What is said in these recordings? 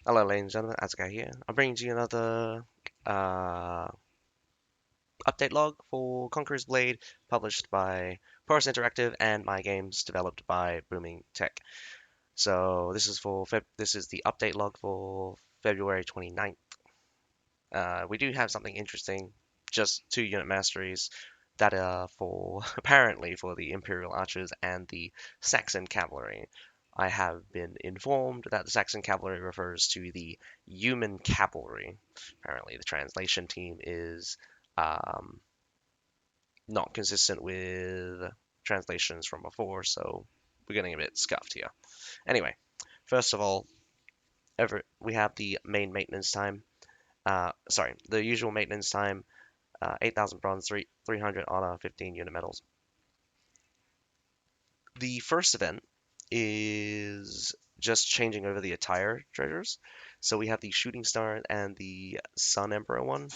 Hello, ladies and gentlemen, Asuka here. I'm bringing to you another uh, update log for Conqueror's Blade, published by Porus Interactive and my games developed by Booming Tech. So this is the update log for February 29th. We do have something interesting, just 2 unit masteries that are for apparently for the Imperial Archers and the Saxon Cavalry. I have been informed that the Saxon Cavalry refers to the human cavalry. Apparently, the translation team is um, not consistent with translations from before, so we're getting a bit scuffed here. Anyway, first of all, we have the main maintenance time. Sorry, the usual maintenance time, 8,000 bronze, 300 honor, 15 unit medals. The first event is just changing over the attire treasures. So we have the Shooting Star and the Sun Emperor one.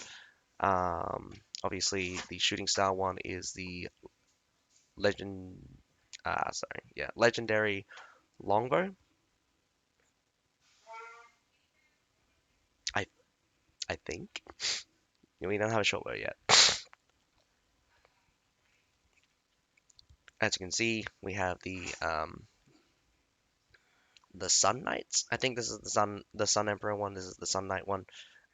Obviously, the Shooting Star one is the legend. Legendary longbow. I I think we don't have a shortbow yet. As you can see, we have the Sun Knights. I think this is the Sun Emperor one. This is the Sun Knight one.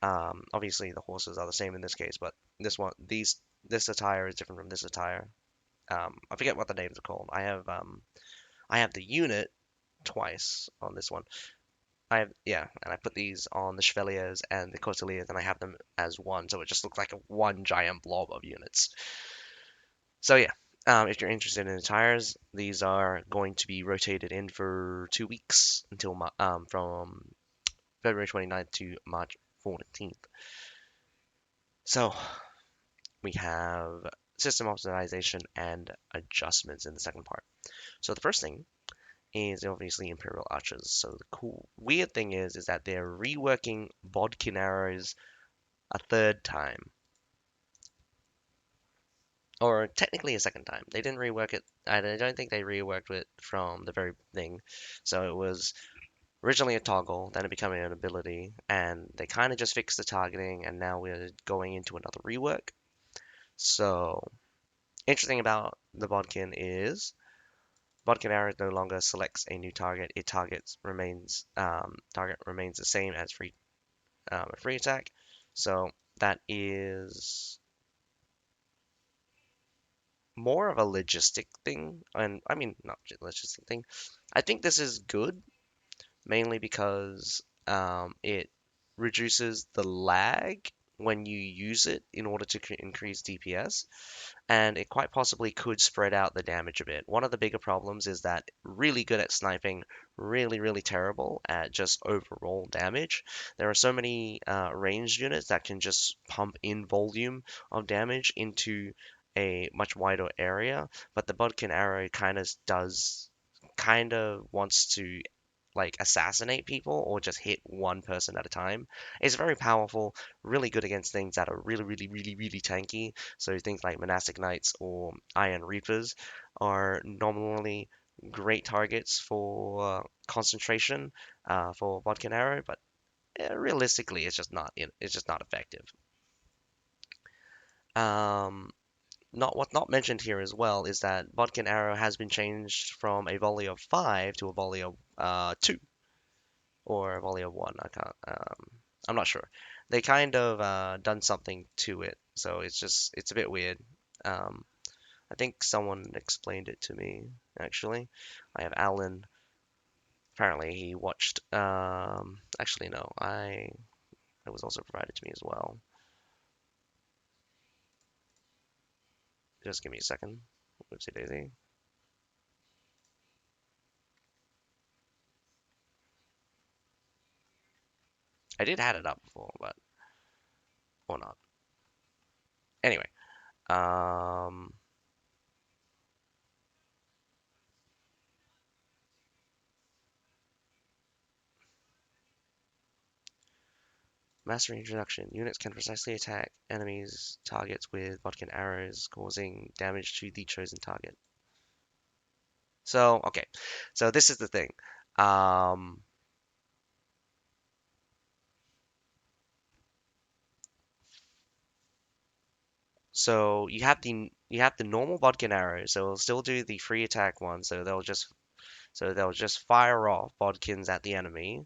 Obviously the horses are the same in this case, but this attire is different from this attire. I forget what the names are called. I have the unit twice on this one. And I put these on the Chevaliers and the Cotiliers, and I have them as one, so it just looks like a one giant blob of units. So yeah, if you're interested in the tires, these are going to be rotated in for 2 weeks until from February 29th to March 14th. So we have system optimization and adjustments in the second part. So the first thing is obviously Imperial Archers. So the cool weird thing is that they're reworking Bodkin arrows a third time. Or technically a second time. They didn't rework it. I don't think they reworked it from the very thing. So it was originally a toggle, then it became an ability, and they kind of just fixed the targeting, and now we're going into another rework. So, interesting about the Bodkin arrow no longer selects a new target. It target remains the same as a free attack. So that is more of a logistic thing, and I mean not logistic thing. I think this is good mainly because it reduces the lag when you use it in order to increase DPS, and it quite possibly could spread out the damage a bit. One of the bigger problems is that really good at sniping, really, really terrible at just overall damage. There are so many ranged units that can just pump in volume of damage into a much wider area, but the Bodkin arrow kind of wants to like assassinate people or just hit one person at a time. It's very powerful, really good against things that are really, really, really, really tanky. So things like Monastic Knights or Iron Reapers are normally great targets for concentration for Bodkin Arrow, but realistically, it's just not effective. Um, not what's not mentioned here as well is that Bodkin Arrow has been changed from a volley of 5 to a volley of 2 or volley of 1. I can't. I'm not sure. They kind of done something to it, so it's a bit weird. Um, I think someone explained it to me actually. I have Alan. Apparently, he watched. Actually, no, it was also provided to me as well. Just give me a second. Oopsie daisy. I did had it up before, but or not. Anyway, um, Mastery introduction. Units can precisely attack enemies' targets with vodka arrows, causing damage to the chosen target. So, okay. So this is the thing. Um, So you have the normal bodkin arrows, so it'll still do the free attack one. So they'll just fire off bodkins at the enemy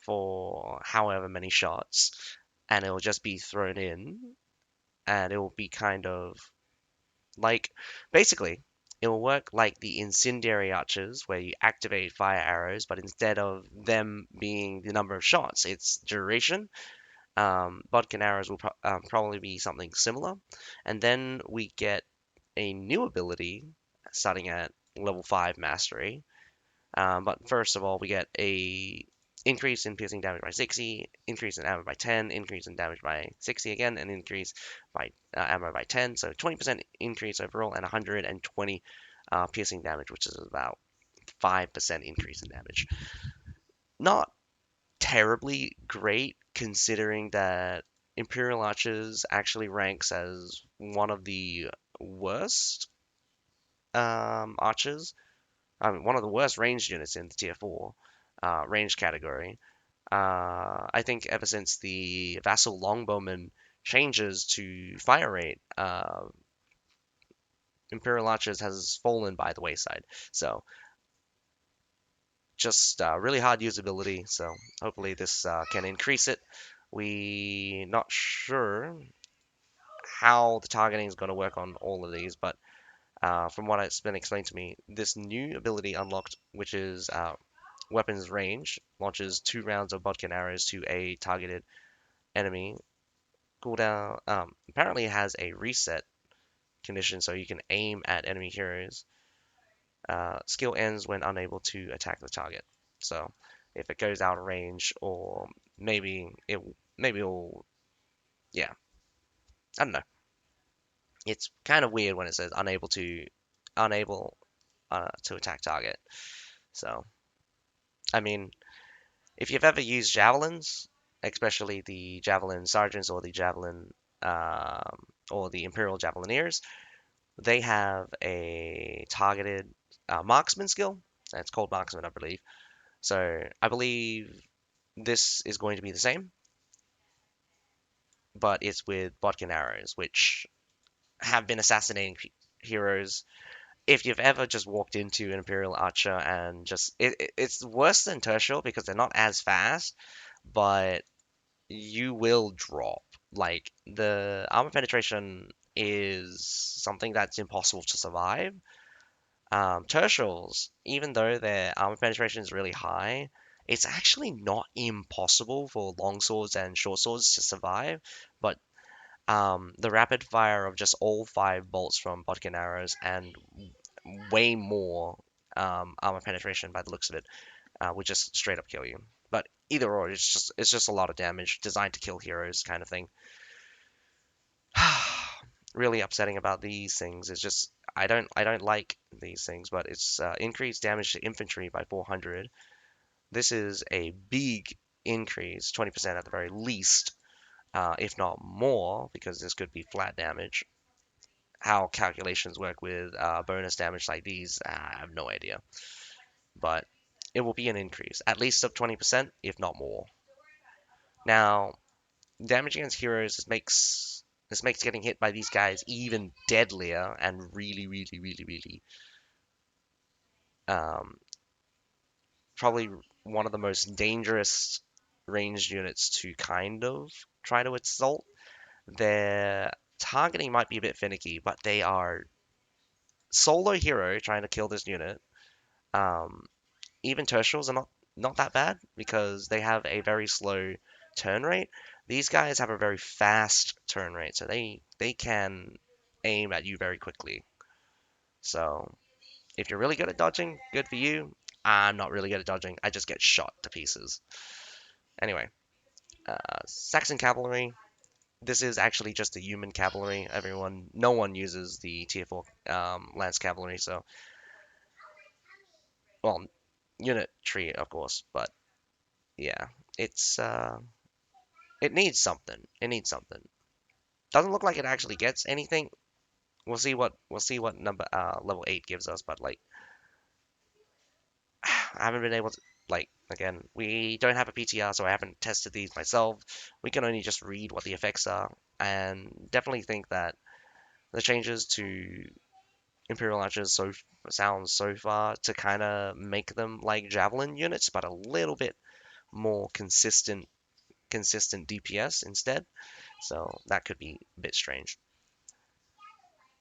for however many shots, and it'll just be thrown in, and it will be kind of like basically it will work like the incendiary archers where you activate fire arrows, but instead of them being the number of shots, it's duration. Bodkin arrows will probably be something similar, and then we get a new ability starting at level 5 mastery. But first of all, we get a increase in piercing damage by 60, increase in ammo by 10, increase in damage by 60 again, and increase by ammo by 10. So 20% increase overall and 120 piercing damage, which is about 5% increase in damage. Not terribly great considering that Imperial Archers actually ranks as one of the worst archers. I mean, one of the worst ranged units in the tier 4 range category. I think ever since the Vassal Longbowman changes to fire rate, Imperial Archers has fallen by the wayside. So just really hard usability. So hopefully this can increase it. We not sure how the targeting is going to work on all of these, but from what has been explained to me, this new ability unlocked, which is weapons range, launches 2 rounds of bodkin arrows to a targeted enemy. Cooldown apparently has a reset condition, so you can aim at enemy heroes. Skill ends when unable to attack the target. So if it goes out of range, or maybe it'll yeah, I don't know. It's kind of weird when it says unable to attack target. So I mean, if you've ever used javelins, especially the javelin sergeants or the imperial javelineers, they have a targeted marksman skill. It's called marksman, I believe. So I believe this is going to be the same, but it's with bodkin arrows, which have been assassinating heroes. If you've ever just walked into an imperial archer and just it's worse than tertial because they're not as fast, but you will drop. Like the armor penetration is something that's impossible to survive. Tertials, even though their armor penetration is really high, it's actually not impossible for long swords and short swords to survive. But the rapid fire of just all 5 bolts from bodkin arrows and way more armor penetration by the looks of it would just straight up kill you. But either or, it's just a lot of damage designed to kill heroes kind of thing. Really upsetting about these things is just I don't like these things, but it's increased damage to infantry by 400. This is a big increase, 20% at the very least, if not more, because this could be flat damage. How calculations work with bonus damage like these, I have no idea, but it will be an increase, at least of 20%, if not more. Now, damage against heroes this makes getting hit by these guys even deadlier and really um, probably one of the most dangerous ranged units to kind of try to assault. Their targeting might be a bit finicky, but they are solo hero trying to kill this unit. Um, Even tertials are not that bad because they have a very slow turn rate. These guys have a very fast turn rate, so they can aim at you very quickly. So if you're really good at dodging, good for you. I'm not really good at dodging. I just get shot to pieces. Anyway, Saxon cavalry. This is actually just the human cavalry. No one uses the tier 4 lance cavalry. So, well, unit tree, of course, but yeah, it's it needs something. It needs something. Doesn't look like it actually gets anything. We'll see what number level 8 gives us, but like I haven't been able to like again, we don't have a PTR, so I haven't tested these myself. We can only just read what the effects are and definitely think that the changes to Imperial Archers sounds so far to kind of make them like Javelin units, but a little bit more consistent DPS instead. So that could be a bit strange.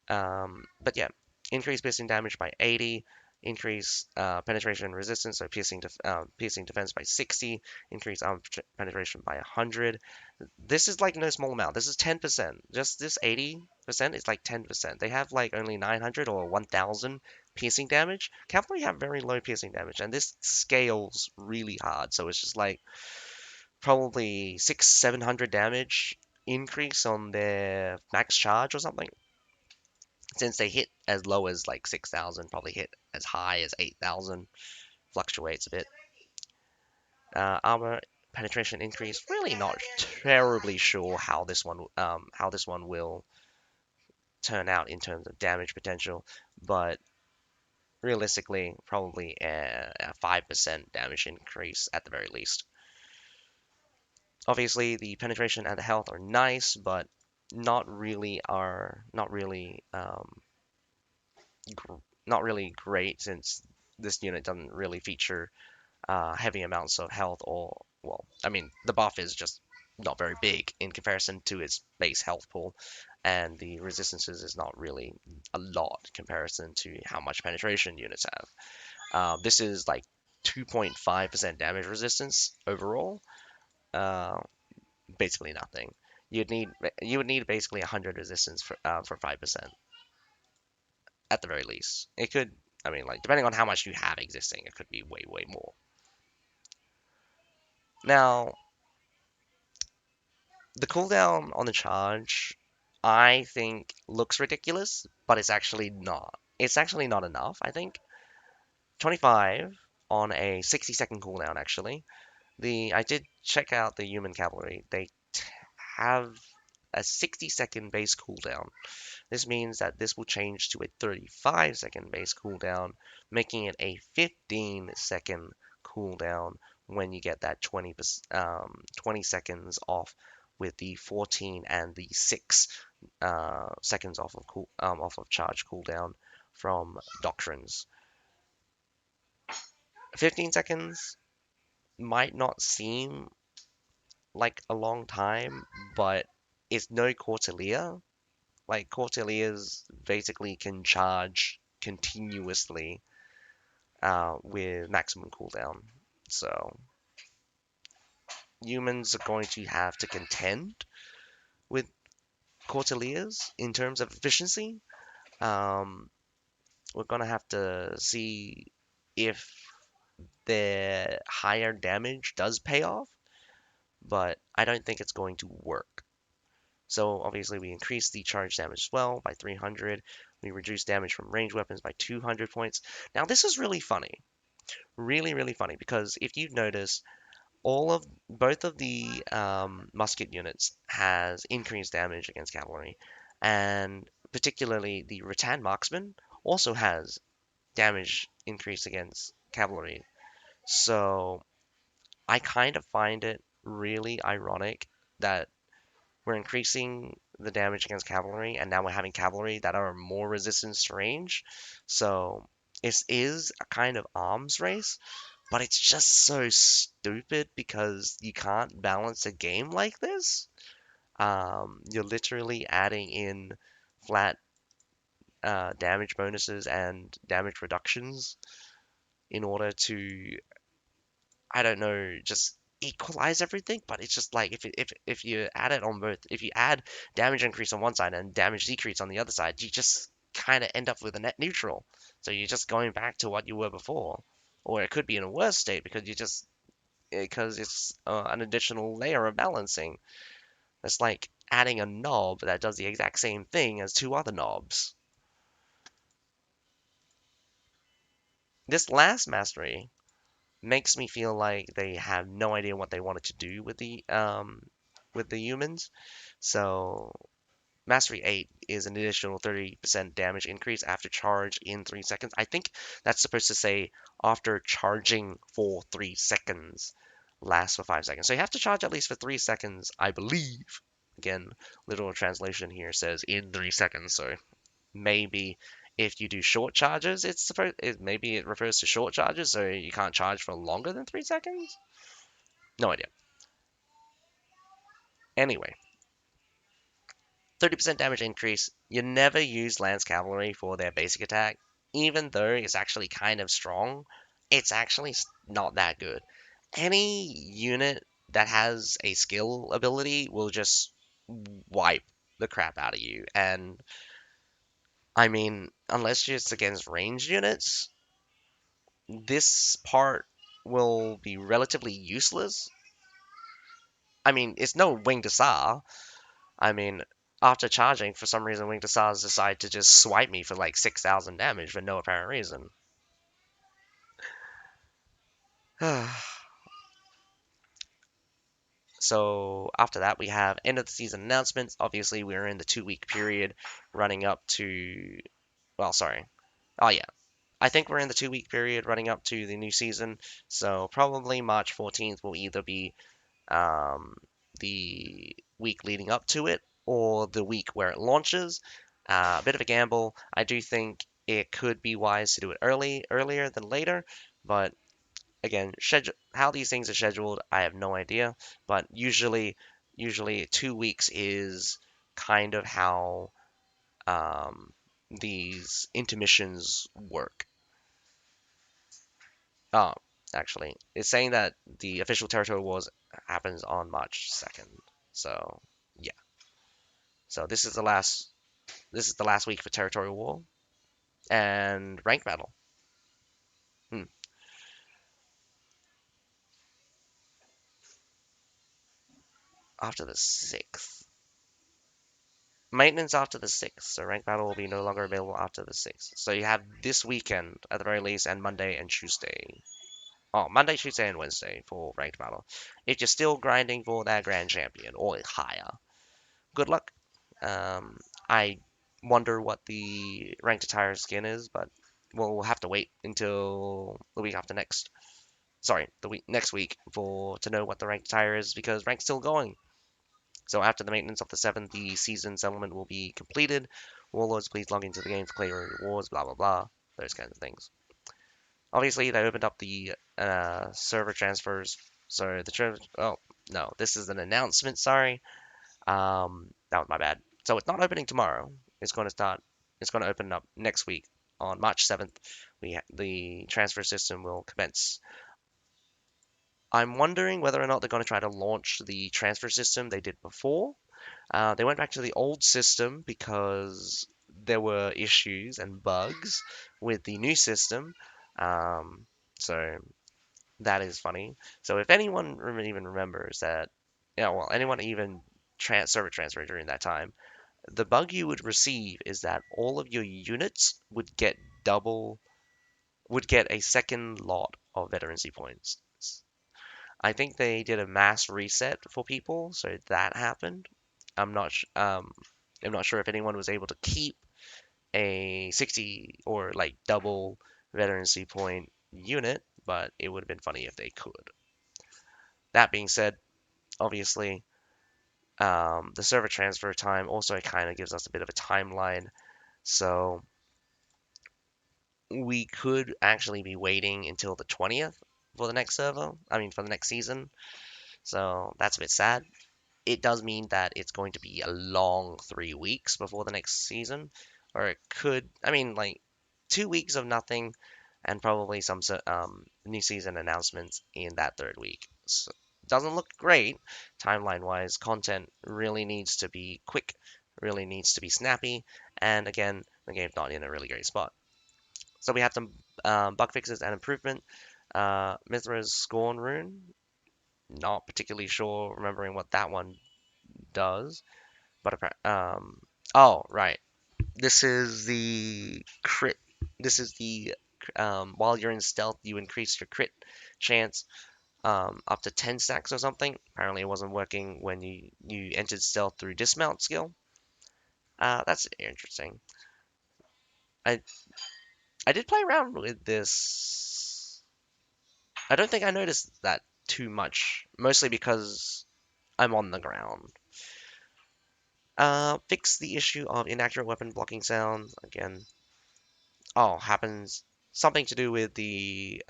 But yeah, increase piercing damage by 80, increase penetration and resistance, so piercing defense by 60, increase armor penetration by 100. This is like no small amount. This is 10%. Just this 80% is like 10%. They have like only 900 or 1000 piercing damage. Cavalry have very low piercing damage, and this scales really hard. So it's just like probably 700 damage increase on their max charge or something. Since they hit as low as like 6,000, probably hit as high as 8,000, fluctuates a bit. Armor penetration increase, really not terribly sure how this one will turn out in terms of damage potential, but realistically, probably a 5% damage increase at the very least. Obviously, the penetration and the health are nice, but not really not really great since this unit doesn't really feature heavy amounts of health or, well, I mean, the buff is just not very big in comparison to its base health pool, and the resistances is not really a lot in comparison to how much penetration units have. This is like 2.5% damage resistance overall, uh, basically nothing. You'd need you would need basically 100 resistance for 5% at the very least. It could, I mean, like depending on how much you have existing, it could be way more. Now, the cooldown on the charge, I think, looks ridiculous, but it's actually not. It's actually not enough, I think. 25 on a 60-second cooldown, actually. I did check out the human cavalry. They have a 60-second base cooldown. This means that this will change to a 35-second base cooldown, making it a 15-second cooldown when you get that 20 seconds off with the 14 and the 6 seconds off of charge cooldown from doctrines. 15 seconds might not seem like a long time, but it's no Cordelia. Like Cordelia's basically can charge continuously with maximum cooldown. So humans are going to have to contend with Cordelia's in terms of efficiency. Um, we're gonna have to see if their higher damage does pay off, but I don't think it's going to work. So obviously we increase the charge damage as well by 300. We reduce damage from ranged weapons by 200 points. Now this is really funny. Really funny because if you notice, both of the musket units has increased damage against cavalry, and particularly the Rattan marksman also has damage increase against cavalry. So I kind of find it really ironic that we're increasing the damage against cavalry, and now we're having cavalry that are more resistance to range. So it is a kind of arms race, but it's just so stupid because you can't balance a game like this. You're literally adding in flat damage bonuses and damage reductions in order to, I don't know, just equalize everything. But it's just like if you add it on both, if you add damage increase on one side and damage decrease on the other side, you just kind of end up with a net neutral. So you're just going back to what you were before, or it could be in a worse state because it's an additional layer of balancing. It's like adding a knob that does the exact same thing as two other knobs. This last mastery makes me feel like they have no idea what they wanted to do with the humans. So Mastery 8 is an additional 30% damage increase after charge in 3 seconds. I think that's supposed to say after charging for 3 seconds, lasts for 5 seconds. So you have to charge at least for 3 seconds, I believe. again, literal translation here says in 3 seconds. So maybe if you do short charges, maybe it refers to short charges, so you can't charge for longer than 3 seconds. No idea. Anyway, 30% damage increase. You never use Lance Cavalry for their basic attack, even though it's actually kind of strong. It's actually not that good. Any unit that has a skill ability will just wipe the crap out of you. And I mean, unless it's against ranged units, this part will be relatively useless. I mean, it's no Winged Asar. I mean, after charging, for some reason, Winged Asars decide to just swipe me for like 6,000 damage for no apparent reason. So after that, we have end of the season announcements. Obviously, we're in the 2 week period running up to. Well, sorry. Oh, yeah. I think we're in the 2 week period running up to the new season. So probably March 14th will either be um, the week leading up to it or the week where it launches. A bit of a gamble. I do think it could be wise to do it earlier than later, but again, how these things are scheduled, I have no idea. But usually 2 weeks is kind of how these intermissions work. Oh, actually, it's saying that the official territory wars happens on March 2nd. So yeah. So this is the last week for territorial war and rank battle. Hmm. After the 6th. Maintenance after the 6th. So rank battle will be no longer available after the 6th. So you have this weekend at the very least and Monday and Tuesday. Oh, Monday, Tuesday, and Wednesday for ranked battle. If you're still grinding for that grand champion or higher, good luck. I wonder what the ranked attire skin is, but we'll have to wait until the week after next. Sorry, the week next week for to know what the ranked attire is because rank's still going. So after the maintenance of the 7th, the season settlement will be completed. Warlords, please log into the game for clearing rewards, blah blah blah, those kinds of things. Obviously, they opened up the server transfers. So oh no, this is an announcement. Sorry, that was my bad. So it's not opening tomorrow. It's going to start. It's going to open up next week on March 7th. The transfer system will commence. I'm wondering whether or not they're going to try to launch the transfer system they did before. They went back to the old system because there were issues and bugs with the new system. Um, so that is funny. So if anyone even remembers that, yeah, well, anyone even server transfer during that time, the bug you would receive is that all of your units would get a second lot of veterancy points. I think they did a mass reset for people, so that happened. I'm not I'm not sure if anyone was able to keep a 60 or like double veterancy point unit, but it would have been funny if they could. That being said, obviously, the server transfer time also kind of gives us a bit of a timeline. So we could actually be waiting until the 20th for the next server. I mean, for the next season. So that's a bit sad. It does mean that it's going to be a long 3 weeks before the next season, or it could. I mean, like 2 weeks of nothing, and probably some new season announcements in that third week. So, doesn't look great timeline wise. Content really needs to be quick, really needs to be snappy, and again, the game's not in a really great spot. So we have some bug fixes and improvement. Mithra's Scorn Rune, not particularly sure, remembering what that one does. But oh right, this is the crit. This is the while you're in stealth, you increase your crit chance up to 10 stacks or something. Apparently, it wasn't working when you entered stealth through dismount skill. That's interesting. I I did play around with this. I don't think I noticed that too much, mostly because I'm on the ground. Fix the issue of inaccurate weapon blocking sound. Again, oh, happens something to do with the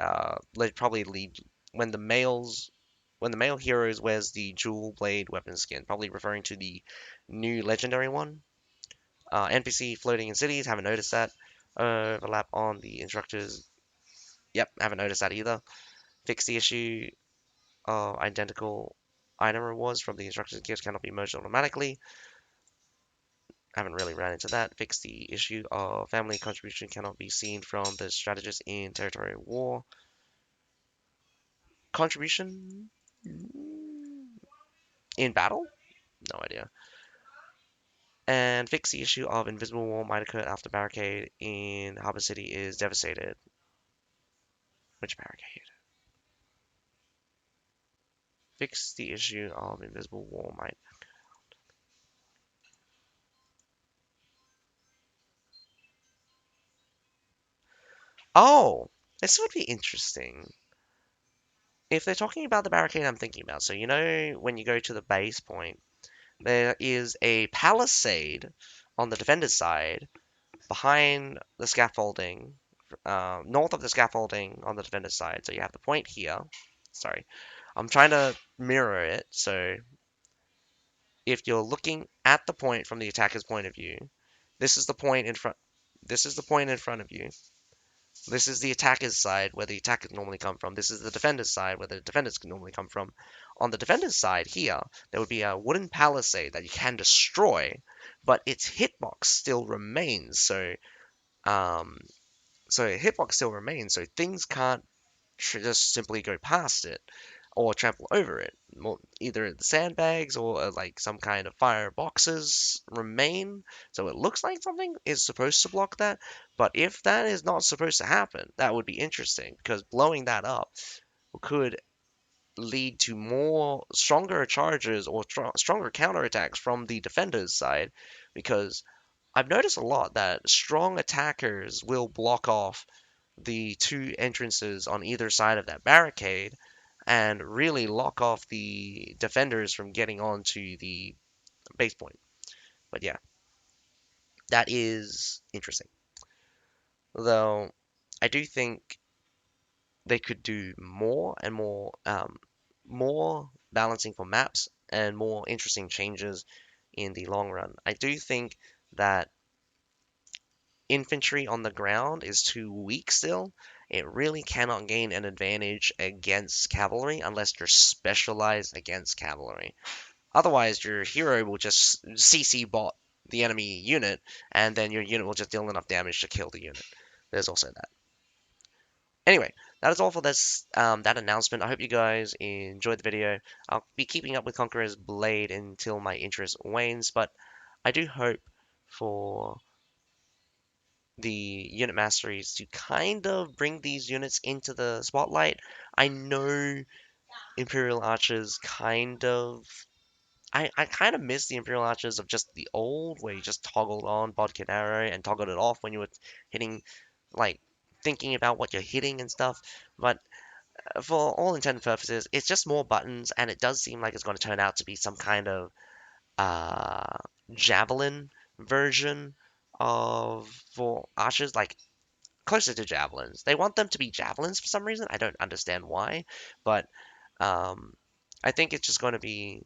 probably lead when the males when the male heroes wears the dual blade weapon skin, probably referring to the new legendary one. NPC floating in cities, haven't noticed that. Overlap on the instructors. Yep, haven't noticed that either. Fix the issue of identical item rewards from the instructor's gifts cannot be merged automatically. Haven't really ran into that. Fix the issue of family contribution cannot be seen from the strategist in territory war. Contribution in battle? No idea. And fix the issue of invisible wall might occur after barricade in Harbor City is devastated. Which barricade? Fix the issue of invisible wall might. Oh, this would be interesting. If they're talking about the barricade I'm thinking about, so you know when you go to the base point, there is a palisade on the defender's side behind the scaffolding, north of the scaffolding on the defender's side. So you have the point here. Sorry, I'm trying to mirror it. So if you're looking at the point from the attacker's point of view, this is the point in front. This is the point in front of you. This is the attacker's side where the attackers normally come from. This is the defender's side where the defenders can normally come from. On the defender's side here, there would be a wooden palisade that you can destroy, but its hitbox still remains. Um, so hitbox still remains. So things can't just simply go past it or trample over it. Either the sandbags or like some kind of fire boxes remain, so it looks like something is supposed to block that. But if that is not supposed to happen, that would be interesting because blowing that up could lead to more stronger charges or stronger counterattacks from the defender's side because I've noticed a lot that strong attackers will block off the two entrances on either side of that barricade and really lock off the defenders from getting onto the base point. But yeah, that is interesting. Though I do think they could do more and more balancing for maps and more interesting changes in the long run. I do think that infantry on the ground is too weak still. It really cannot gain an advantage against cavalry unless you're specialized against cavalry. Otherwise, your hero will just CC bot the enemy unit, and then your unit will just deal enough damage to kill the unit. There's also that. Anyway, that is all for this that announcement. I hope you guys enjoyed the video. I'll be keeping up with Conqueror's Blade until my interest wanes, but I do hope for the unit masteries to kind of bring these units into the spotlight. I know Imperial Archers kind of. I kind of miss the Imperial Archers of just the old, where you just toggled on Bodkin Arrow and toggled it off when you were hitting, like, thinking about what you're hitting and stuff. But for all intents and purposes, it's just more buttons, and it does seem like it's going to turn out to be some kind of uh, javelin version of for archers. Like closer to javelins. They want them to be javelins for some reason. I don't understand why, but um, I think it's just going to be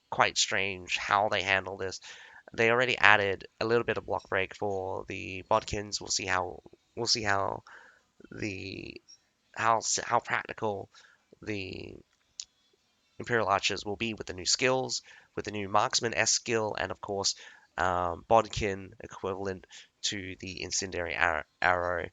quite strange how they handle this. They already added a little bit of block break for the bodkins. We'll see how the how practical the Imperial Archers will be with the new skills, with the new Marksman S skill, and of course, Bodkin equivalent to the Incendiary Arrow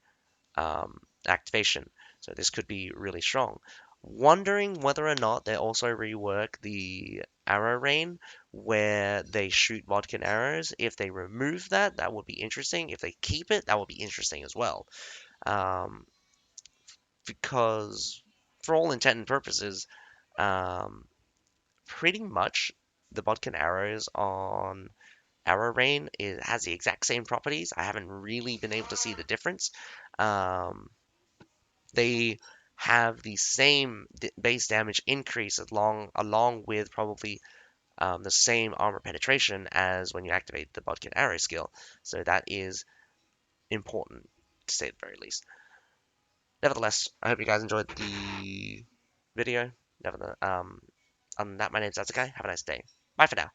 um, activation. So this could be really strong. Wondering whether or not they also rework the arrow rain where they shoot vodka arrows. If they remove that, that would be interesting. If they keep it, that would be interesting as well. Um, because for all intent and purposes, um, pretty much the vodka arrows on arrow rain has the exact same properties. I haven't really been able to see the difference. Um, they have the same base damage increase along with probably the same armor penetration as when you activate the Bodkin Arrow skill. So that is important, to say the very least. Nevertheless, I hope you guys enjoyed the video. Other than that, my name's Azukai. Have a nice day. Bye for now.